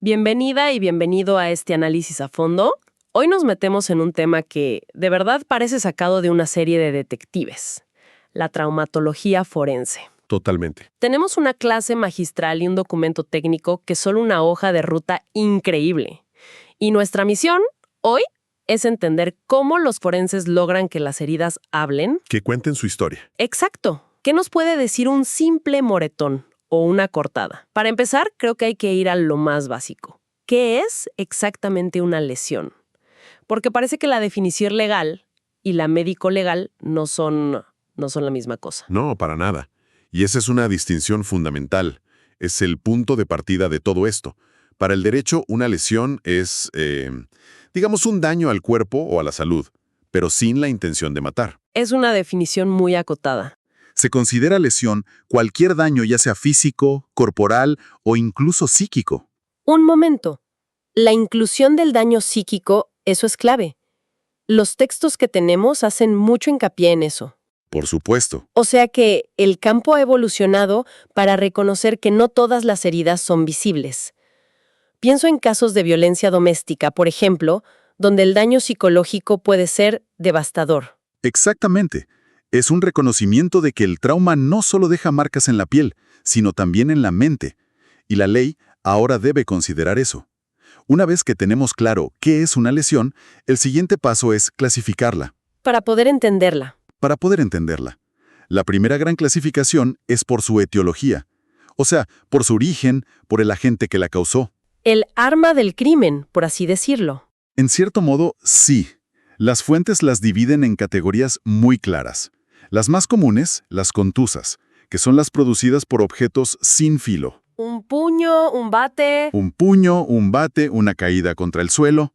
Bienvenida y bienvenido a este análisis a fondo. Hoy nos metemos en un tema que de verdad parece sacado de una serie de detectives, la traumatología forense. Totalmente. Tenemos una clase magistral y un documento técnico que son una hoja de ruta increíble. Y nuestra misión hoy es entender cómo los forenses logran que las heridas hablen. Que cuenten su historia. Exacto. ¿Qué nos puede decir un simple moretón o una cortada? Para empezar, creo que hay que ir a lo más básico. ¿Qué es exactamente una lesión? Porque parece que la definición legal y la médico-legal no son la misma cosa. No, para nada. Y esa es una distinción fundamental. Es el punto de partida de todo esto. Para el derecho, una lesión es, digamos, un daño al cuerpo o a la salud, pero sin la intención de matar. Es una definición muy acotada. Se considera lesión cualquier daño, ya sea físico, corporal o incluso psíquico. Un momento. La inclusión del daño psíquico, eso es clave. Los textos que tenemos hacen mucho hincapié en eso. Por supuesto. O sea que el campo ha evolucionado para reconocer que no todas las heridas son visibles. Pienso en casos de violencia doméstica, por ejemplo, donde el daño psicológico puede ser devastador. Exactamente. Es un reconocimiento de que el trauma no solo deja marcas en la piel, sino también en la mente. Y la ley ahora debe considerar eso. Una vez que tenemos claro qué es una lesión, el siguiente paso es clasificarla. Para poder entenderla. Para poder entenderla, la primera gran clasificación es por su etiología, o sea, por su origen, por el agente que la causó. El arma del crimen, por así decirlo. En cierto modo, sí. Las fuentes las dividen en categorías muy claras. Las más comunes, las contusas, que son las producidas por objetos sin filo. Un puño, un bate. Un puño, un bate, una caída contra el suelo.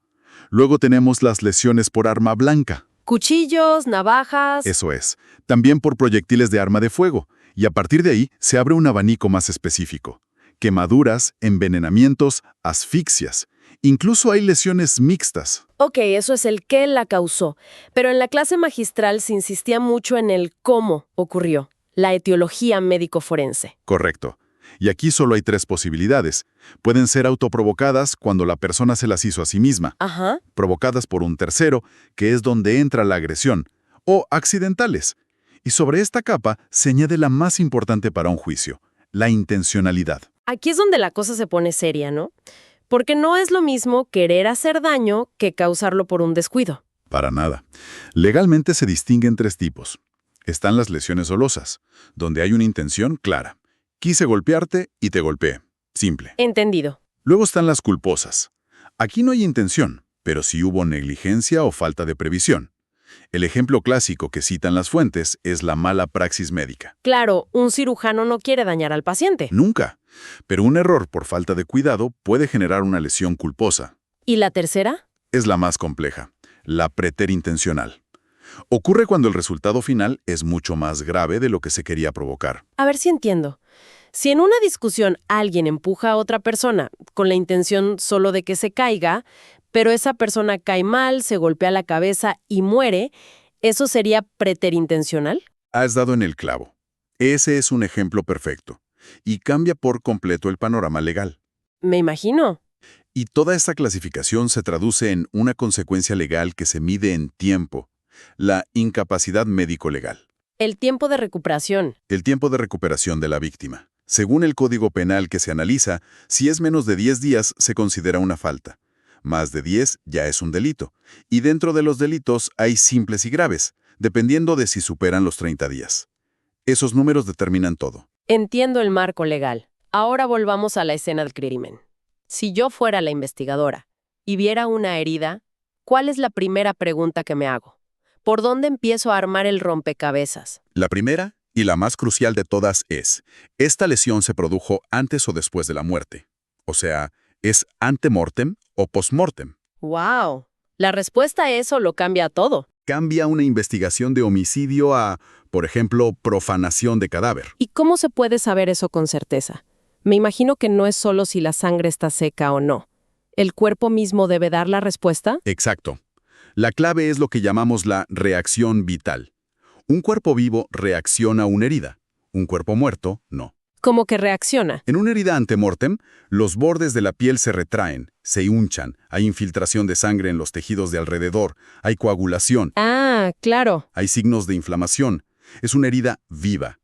Luego tenemos las lesiones por arma blanca. Cuchillos, navajas. Eso es. También por proyectiles de arma de fuego. Y a partir de ahí se abre un abanico más específico. Quemaduras, envenenamientos, asfixias. Incluso hay lesiones mixtas. Ok, eso es el qué la causó. Pero en la clase magistral se insistía mucho en el cómo ocurrió. La etiología médico-forense. Correcto. Y aquí solo hay 3 posibilidades. Pueden ser autoprovocadas cuando la persona se las hizo a sí misma. Ajá. Provocadas por un tercero, que es donde entra la agresión. O accidentales. Y sobre esta capa se añade la más importante para un juicio, la intencionalidad. Aquí es donde la cosa se pone seria, ¿no? Porque no es lo mismo querer hacer daño que causarlo por un descuido. Para nada. Legalmente se distinguen 3 tipos. Están las lesiones dolosas, donde hay una intención clara. Quise golpearte y te golpeé. Simple. Entendido. Luego están las culposas. Aquí no hay intención, pero sí hubo negligencia o falta de previsión. El ejemplo clásico que citan las fuentes es la mala praxis médica. Claro, un cirujano no quiere dañar al paciente. Nunca. Pero un error por falta de cuidado puede generar una lesión culposa. ¿Y la tercera? Es la más compleja, la preterintencional. Ocurre cuando el resultado final es mucho más grave de lo que se quería provocar. A ver si entiendo. Si en una discusión alguien empuja a otra persona con la intención solo de que se caiga, pero esa persona cae mal, se golpea la cabeza y muere, ¿eso sería preterintencional? Has dado en el clavo. Ese es un ejemplo perfecto. Y cambia por completo el panorama legal. Me imagino. Y toda esta clasificación se traduce en una consecuencia legal que se mide en tiempo. La incapacidad médico-legal. El tiempo de recuperación. El tiempo de recuperación de la víctima. Según el Código Penal que se analiza, si es menos de 10 días se considera una falta. Más de 10 ya es un delito. Y dentro de los delitos hay simples y graves, dependiendo de si superan los 30 días. Esos números determinan todo. Entiendo el marco legal. Ahora volvamos a la escena del crimen. Si yo fuera la investigadora y viera una herida, ¿cuál es la primera pregunta que me hago? ¿Por dónde empiezo a armar el rompecabezas? La primera, y la más crucial de todas, es: ¿esta lesión se produjo antes o después de la muerte? O sea, ¿es ante-mortem o post-mortem? ¡Wow! La respuesta a eso lo cambia todo. Cambia una investigación de homicidio a, por ejemplo, profanación de cadáver. ¿Y cómo se puede saber eso con certeza? Me imagino que no es solo si la sangre está seca o no. ¿El cuerpo mismo debe dar la respuesta? Exacto. La clave es lo que llamamos la reacción vital. Un cuerpo vivo reacciona a una herida. Un cuerpo muerto, no. ¿Cómo que reacciona? En una herida antemortem, los bordes de la piel se retraen, se hinchan, hay infiltración de sangre en los tejidos de alrededor, hay coagulación, Ah, claro. hay signos de inflamación. Es una herida viva.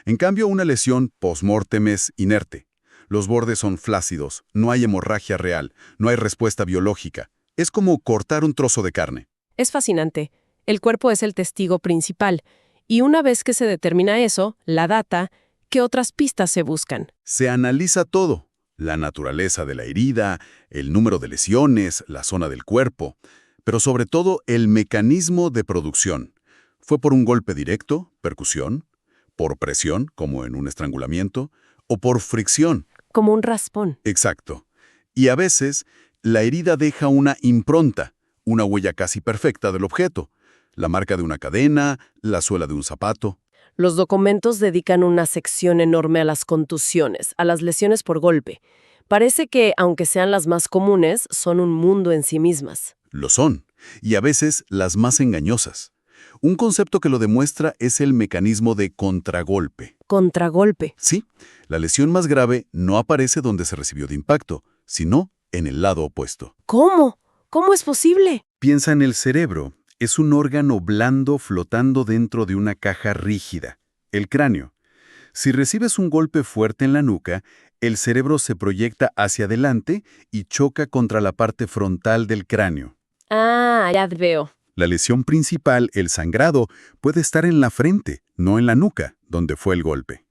En cambio, una lesión post-mortem es inerte. Los bordes son flácidos, no hay hemorragia real, no hay respuesta biológica. Es como cortar un trozo de carne. Es fascinante. El cuerpo es el testigo principal. Y una vez que se determina eso, la data, ¿qué otras pistas se buscan? Se analiza todo. La naturaleza de la herida, el número de lesiones, la zona del cuerpo, pero sobre todo el mecanismo de producción. ¿Fue por un golpe directo, percusión? ¿Por presión, como en un estrangulamiento? ¿O por fricción? Como un raspón. Exacto. Y a veces, la herida deja una impronta, una huella casi perfecta del objeto. La marca de una cadena, la suela de un zapato. Los documentos dedican una sección enorme a las contusiones, a las lesiones por golpe. Parece que, aunque sean las más comunes, son un mundo en sí mismas. Lo son, y a veces las más engañosas. Un concepto que lo demuestra es el mecanismo de contragolpe. Contragolpe. Sí, la lesión más grave no aparece donde se recibió de impacto, sino en el lado opuesto. ¿Cómo? ¿Cómo es posible? Piensa en el cerebro. Es un órgano blando flotando dentro de una caja rígida, el cráneo. Si recibes un golpe fuerte en la nuca, el cerebro se proyecta hacia adelante y choca contra la parte frontal del cráneo. Ah, ya veo. La lesión principal, el sangrado, puede estar en la frente, no en la nuca, donde fue el golpe.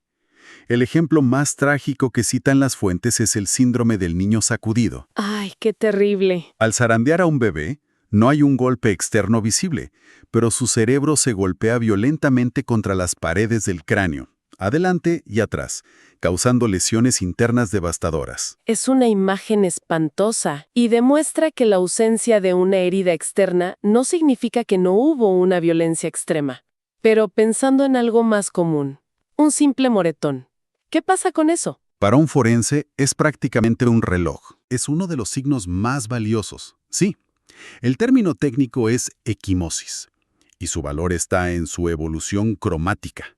El ejemplo más trágico que citan las fuentes es el síndrome del niño sacudido. Ay, qué terrible. Al zarandear a un bebé, no hay un golpe externo visible, pero su cerebro se golpea violentamente contra las paredes del cráneo, adelante y atrás, causando lesiones internas devastadoras. Es una imagen espantosa y demuestra que la ausencia de una herida externa no significa que no hubo una violencia extrema. Pero pensando en algo más común, un simple moretón. ¿Qué pasa con eso? Para un forense es prácticamente un reloj. Es uno de los signos más valiosos. Sí, el término técnico es equimosis, y su valor está en su evolución cromática.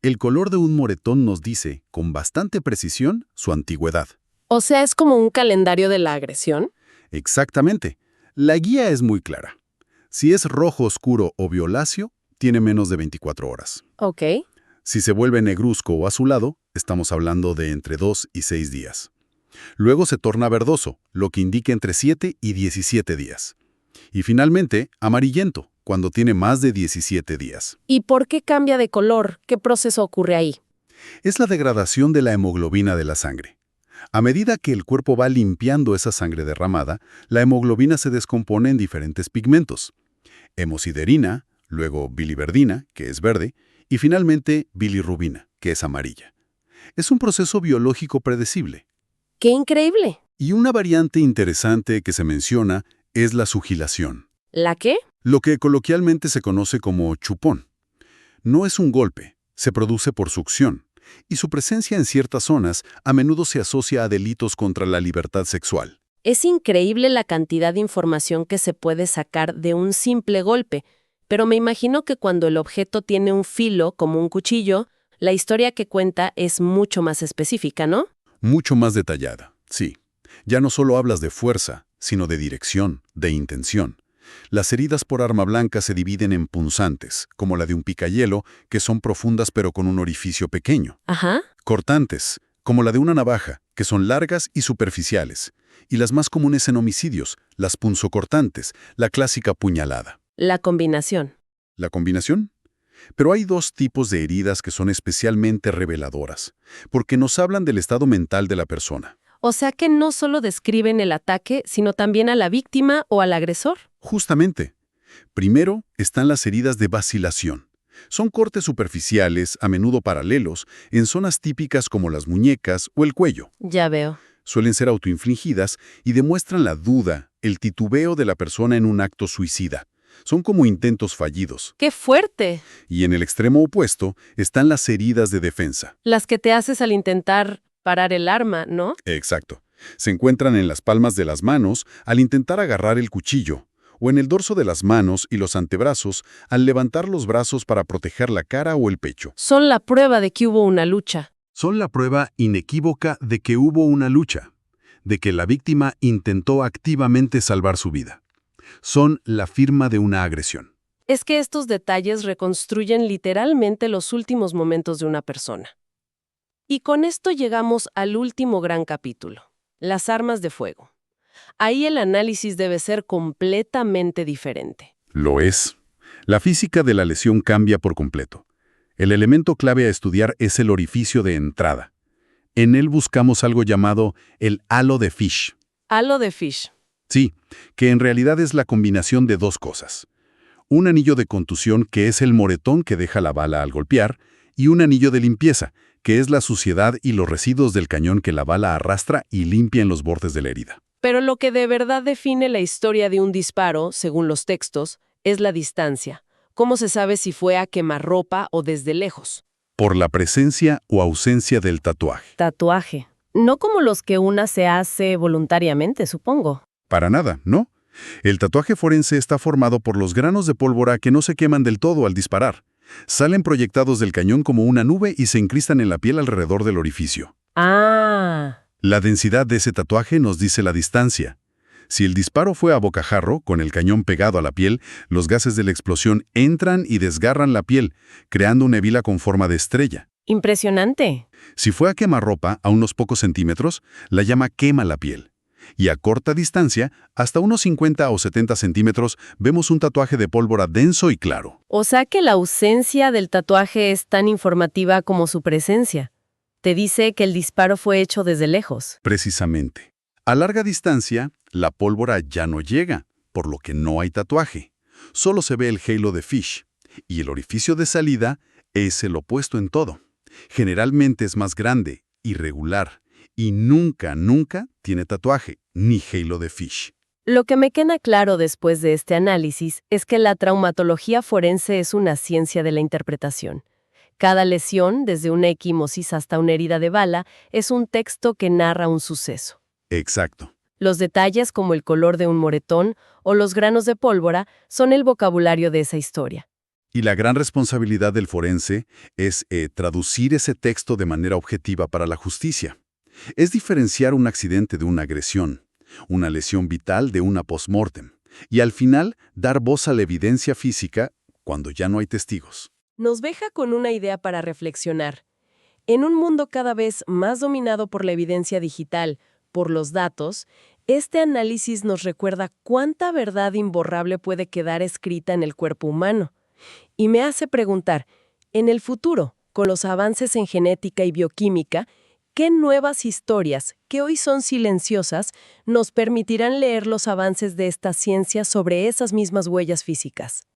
El color de un moretón nos dice, con bastante precisión, su antigüedad. O sea, es como un calendario de la agresión. Exactamente. La guía es muy clara. Si es rojo oscuro o violáceo, tiene menos de 24 horas. Ok. Si se vuelve negruzco o azulado, estamos hablando de entre 2 y 6 días. Luego se torna verdoso, lo que indica entre 7 y 17 días. Y finalmente, amarillento, cuando tiene más de 17 días. ¿Y por qué cambia de color? ¿Qué proceso ocurre ahí? Es la degradación de la hemoglobina de la sangre. A medida que el cuerpo va limpiando esa sangre derramada, la hemoglobina se descompone en diferentes pigmentos. Hemosiderina, luego biliverdina, que es verde, y finalmente bilirrubina, que es amarilla. Es un proceso biológico predecible. ¡Qué increíble! Y una variante interesante que se menciona es la sugilación, ¿La qué? lo que coloquialmente se conoce como chupón. No es un golpe, se produce por succión, y su presencia en ciertas zonas a menudo se asocia a delitos contra la libertad sexual. Es increíble la cantidad de información que se puede sacar de un simple golpe, pero me imagino que cuando el objeto tiene un filo, como un cuchillo, la historia que cuenta es mucho más específica, ¿no? Mucho más detallada, sí. Ya no solo hablas de fuerza, sino de dirección, de intención. Las heridas por arma blanca se dividen en punzantes, como la de un picayelo, que son profundas pero con un orificio pequeño. Ajá. Cortantes, como la de una navaja, que son largas y superficiales. Y las más comunes en homicidios, las punzocortantes, la clásica puñalada. La combinación. ¿La combinación? Pero hay dos tipos de heridas que son especialmente reveladoras, porque nos hablan del estado mental de la persona. O sea que no solo describen el ataque, sino también a la víctima o al agresor. Justamente. Primero están las heridas de vacilación. Son cortes superficiales, a menudo paralelos, en zonas típicas como las muñecas o el cuello. Ya veo. Suelen ser autoinfligidas y demuestran la duda, el titubeo de la persona en un acto suicida. Son como intentos fallidos. ¡Qué fuerte! Y en el extremo opuesto están las heridas de defensa. Las que te haces al intentar parar el arma, ¿no? Exacto. Se encuentran en las palmas de las manos al intentar agarrar el cuchillo, o en el dorso de las manos y los antebrazos al levantar los brazos para proteger la cara o el pecho. Son la prueba de que hubo una lucha. Son la prueba inequívoca de que hubo una lucha, de que la víctima intentó activamente salvar su vida. Son la firma de una agresión. Es que estos detalles reconstruyen literalmente los últimos momentos de una persona. Y con esto llegamos al último gran capítulo, las armas de fuego. Ahí el análisis debe ser completamente diferente. Lo es. La física de la lesión cambia por completo. El elemento clave a estudiar es el orificio de entrada. En él buscamos algo llamado el halo de Fish. Halo de Fish. Sí, que en realidad es la combinación de dos cosas. Un anillo de contusión, que es el moretón que deja la bala al golpear, y un anillo de limpieza, que es la suciedad y los residuos del cañón que la bala arrastra y limpia en los bordes de la herida. Pero lo que de verdad define la historia de un disparo, según los textos, es la distancia. ¿Cómo se sabe si fue a quemarropa o desde lejos? Por la presencia o ausencia del tatuaje. Tatuaje. No como los que una se hace voluntariamente, supongo. Para nada, ¿no? El tatuaje forense está formado por los granos de pólvora que no se queman del todo al disparar. Salen proyectados del cañón como una nube y se incristan en la piel alrededor del orificio. Ah. La densidad de ese tatuaje nos dice la distancia. Si el disparo fue a bocajarro, con el cañón pegado a la piel, los gases de la explosión entran y desgarran la piel, creando una hebila con forma de estrella. Impresionante. Si fue a quemarropa, a unos pocos centímetros, la llama quema la piel. Y a corta distancia, hasta unos 50 o 70 centímetros, vemos un tatuaje de pólvora denso y claro. O sea que la ausencia del tatuaje es tan informativa como su presencia. Te dice que el disparo fue hecho desde lejos. Precisamente. A larga distancia, la pólvora ya no llega, por lo que no hay tatuaje. Solo se ve el halo de Fish. Y el orificio de salida es el opuesto en todo. Generalmente es más grande, irregular, y nunca tiene tatuaje, ni halo de Fish. Lo que me queda claro después de este análisis es que la traumatología forense es una ciencia de la interpretación. Cada lesión, desde una equimosis hasta una herida de bala, es un texto que narra un suceso. Exacto. Los detalles como el color de un moretón o los granos de pólvora son el vocabulario de esa historia. Y la gran responsabilidad del forense es traducir ese texto de manera objetiva para la justicia. Es diferenciar un accidente de una agresión, una lesión vital de una postmortem, y al final dar voz a la evidencia física cuando ya no hay testigos. Nos deja con una idea para reflexionar. En un mundo cada vez más dominado por la evidencia digital, por los datos, este análisis nos recuerda cuánta verdad imborrable puede quedar escrita en el cuerpo humano. Y me hace preguntar, en el futuro, con los avances en genética y bioquímica, ¿qué nuevas historias, que hoy son silenciosas, nos permitirán leer los avances de esta ciencia sobre esas mismas huellas físicas?